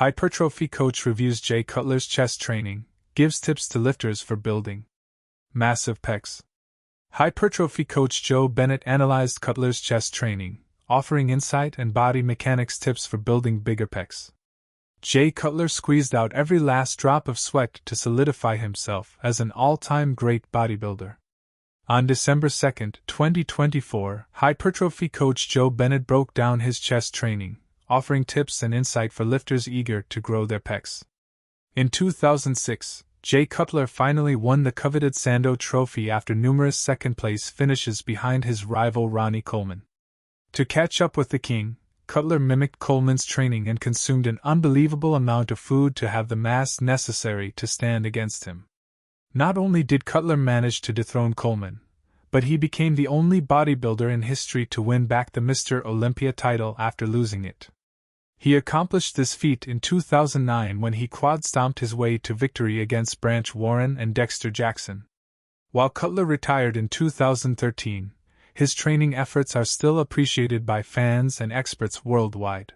Hypertrophy coach reviews Jay Cutler's chest training, gives tips to lifters for building massive pecs. Hypertrophy coach Joe Bennett analyzed Cutler's chest training, offering insight and body mechanics tips for building bigger pecs. Jay Cutler squeezed out every last drop of sweat to solidify himself as an all-time great bodybuilder. On December 2, 2024, hypertrophy coach Joe Bennett broke down his chest training, offering tips and insight for lifters eager to grow their pecs. In 2006, Jay Cutler finally won the coveted Sando Trophy after numerous second-place finishes behind his rival Ronnie Coleman. To catch up with the king, Cutler mimicked Coleman's training and consumed an unbelievable amount of food to have the mass necessary to stand against him. Not only did Cutler manage to dethrone Coleman, but he became the only bodybuilder in history to win back the Mr. Olympia title after losing it. He accomplished this feat in 2009 when he quad-stomped his way to victory against Branch Warren and Dexter Jackson. While Cutler retired in 2013, his training efforts are still appreciated by fans and experts worldwide.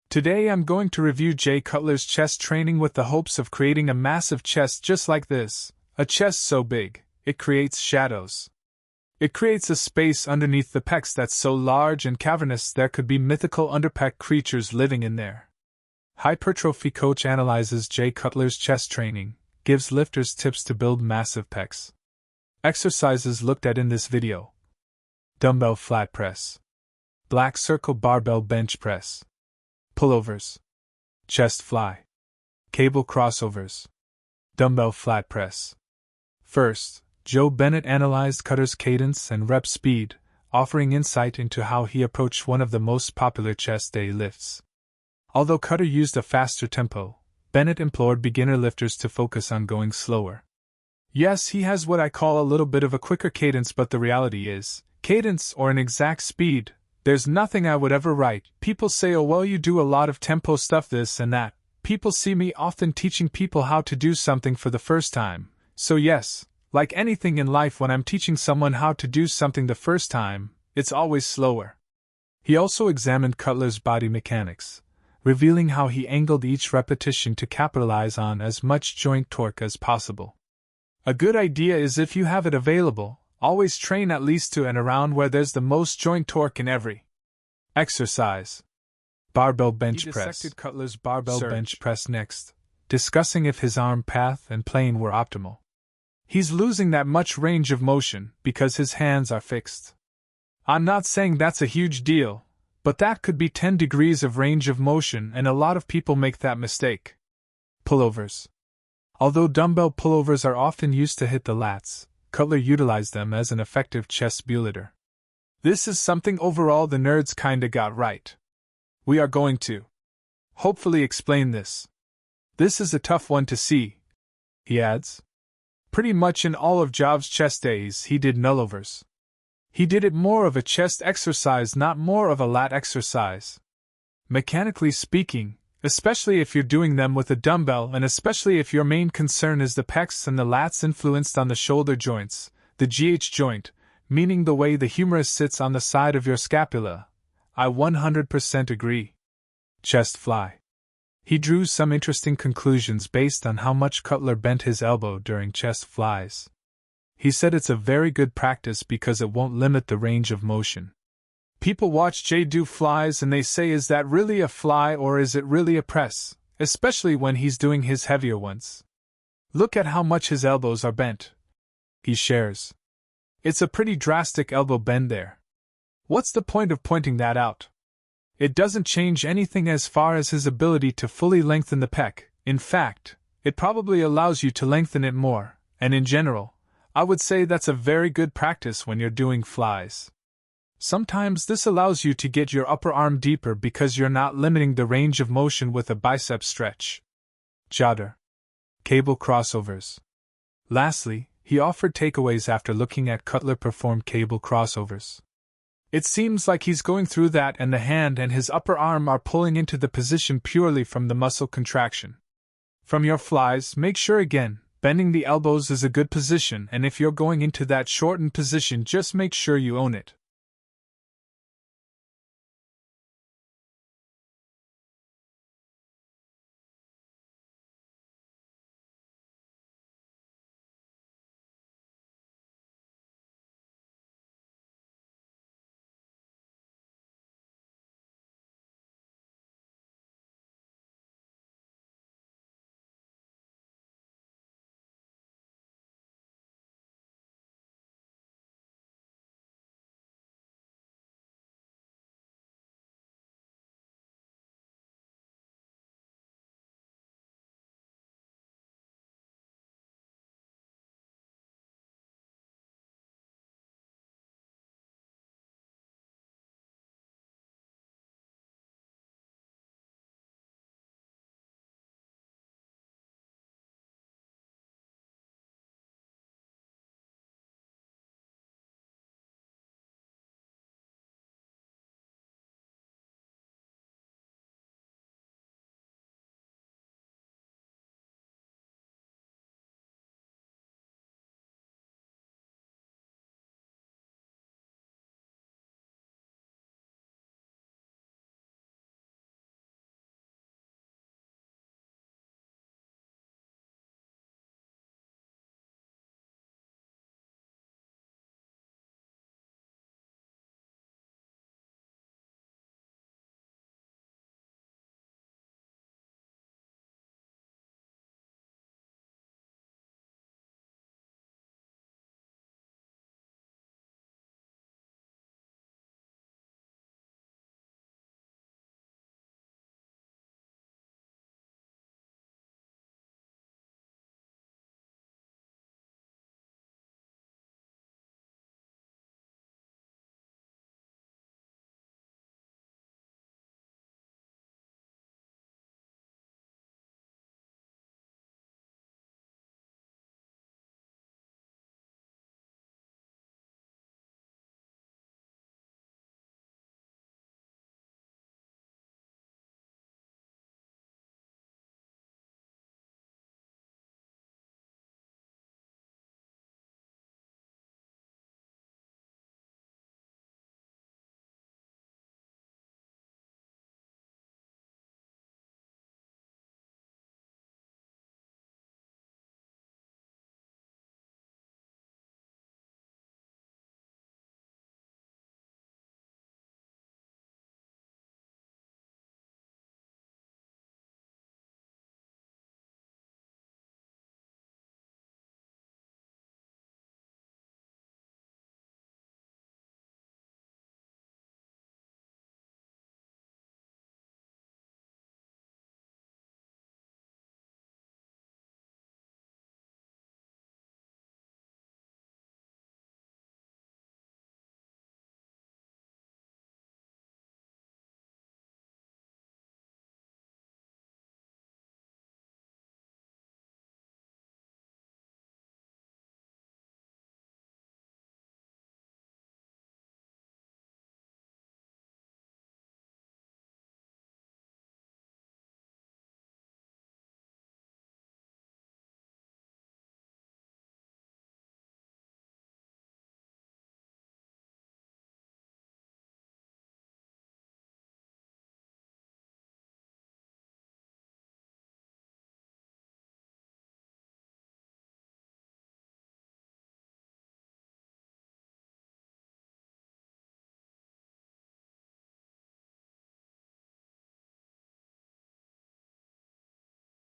Today I'm going to review Jay Cutler's chest training with the hopes of creating a massive chest just like this, a chest so big, it creates shadows. It creates a space underneath the pecs that's so large and cavernous there could be mythical underpec creatures living in there. Hypertrophy coach analyzes Jay Cutler's chest training, gives lifters tips to build massive pecs. Exercises looked at in this video: dumbbell flat press, black circle barbell bench press, pullovers, chest fly, cable crossovers, dumbbell flat press. First, Joe Bennett analyzed Cutler's cadence and rep speed, offering insight into how he approached one of the most popular chest day lifts. Although Cutler used a faster tempo, Bennett implored beginner lifters to focus on going slower. Yes, he has what I call a little bit of a quicker cadence, but the reality is, cadence or an exact speed, there's nothing I would ever write. People say, oh well, you do a lot of tempo stuff, this and that. People see me often teaching people how to do something for the first time. So yes, like anything in life, when I'm teaching someone how to do something the first time, it's always slower. He also examined Cutler's body mechanics, revealing how he angled each repetition to capitalize on as much joint torque as possible. A good idea is, if you have it available, always train at least to and around where there's the most joint torque in every exercise. Barbell bench press. He dissected Cutler's barbell bench press next, discussing if his arm path and plane were optimal. He's losing that much range of motion because his hands are fixed. I'm not saying that's a huge deal, but that could be 10 degrees of range of motion, and a lot of people make that mistake. Pullovers. Although dumbbell pullovers are often used to hit the lats, Cutler utilized them as an effective chest builder. This is something overall the nerds kinda got right. We are going to hopefully explain this. This is a tough one to see, he adds. Pretty much in all of Job's chest days he did nullovers. He did it more of a chest exercise, not more of a lat exercise. Mechanically speaking, especially if you're doing them with a dumbbell, and especially if your main concern is the pecs and the lats influenced on the shoulder joints, the GH joint, meaning the way the humerus sits on the side of your scapula, I 100% agree. Chest fly. He drew some interesting conclusions based on how much Cutler bent his elbow during chest flies. He said it's a very good practice because it won't limit the range of motion. People watch Jay do flies and they say, is that really a fly or is it really a press, especially when he's doing his heavier ones. Look at how much his elbows are bent. He shares. It's a pretty drastic elbow bend there. What's the point of pointing that out? It doesn't change anything as far as his ability to fully lengthen the pec. In fact, it probably allows you to lengthen it more, and in general, I would say that's a very good practice when you're doing flies. Sometimes this allows you to get your upper arm deeper because you're not limiting the range of motion with a bicep stretch. Jodder. Cable crossovers. Lastly, he offered takeaways after looking at Cutler perform cable crossovers. It seems like he's going through that, and the hand and his upper arm are pulling into the position purely from the muscle contraction. From your flies, make sure again, bending the elbows is a good position, and if you're going into that shortened position, just make sure you own it.